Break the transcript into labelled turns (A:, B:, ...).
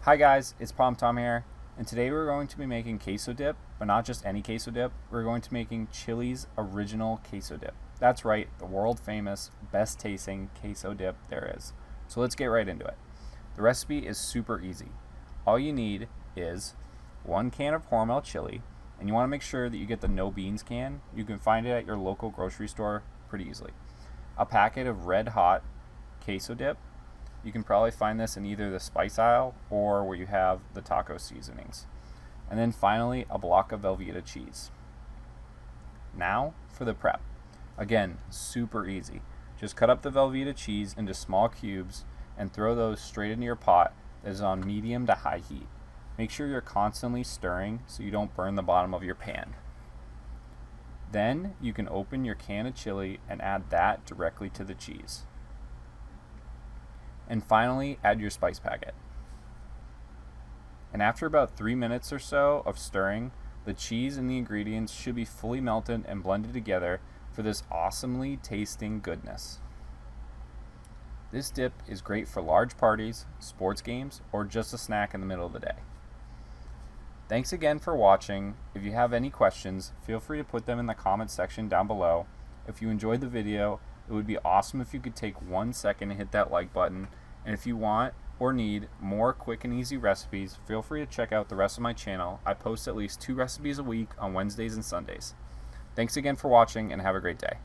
A: Hi guys, it's Palm Tom here, and today we're going to be making queso dip, but not just any queso dip. We're going to be making Chili's original queso dip. That's right, the world famous, best tasting queso dip there is. So let's get right into it. The recipe is super easy. All you need is 1 can of Hormel chili, and you want to make sure that you get the no beans can. You can find it at your local grocery store pretty easily. A packet of red hot queso dip. You can probably find this in either the spice aisle or where you have the taco seasonings. And then finally, a block of Velveeta cheese. Now for the prep. Again, super easy. Just cut up the Velveeta cheese into small cubes and throw those straight into your pot that is on medium to high heat. Make sure you're constantly stirring so you don't burn the bottom of your pan. Then you can open your can of chili and add that directly to the cheese. And finally, add your spice packet. And after about 3 minutes or so of stirring, the cheese and the ingredients should be fully melted and blended together for this awesomely tasting goodness. This dip is great for large parties, sports games, or just a snack in the middle of the day. Thanks again for watching. If you have any questions, feel free to put them in the comments section down below. If you enjoyed the video, it would be awesome if you could take 1 second and hit that like button. And if you want or need more quick and easy recipes, feel free to check out the rest of my channel. I post at least 2 recipes a week on Wednesdays and Sundays. Thanks again for watching and have a great day.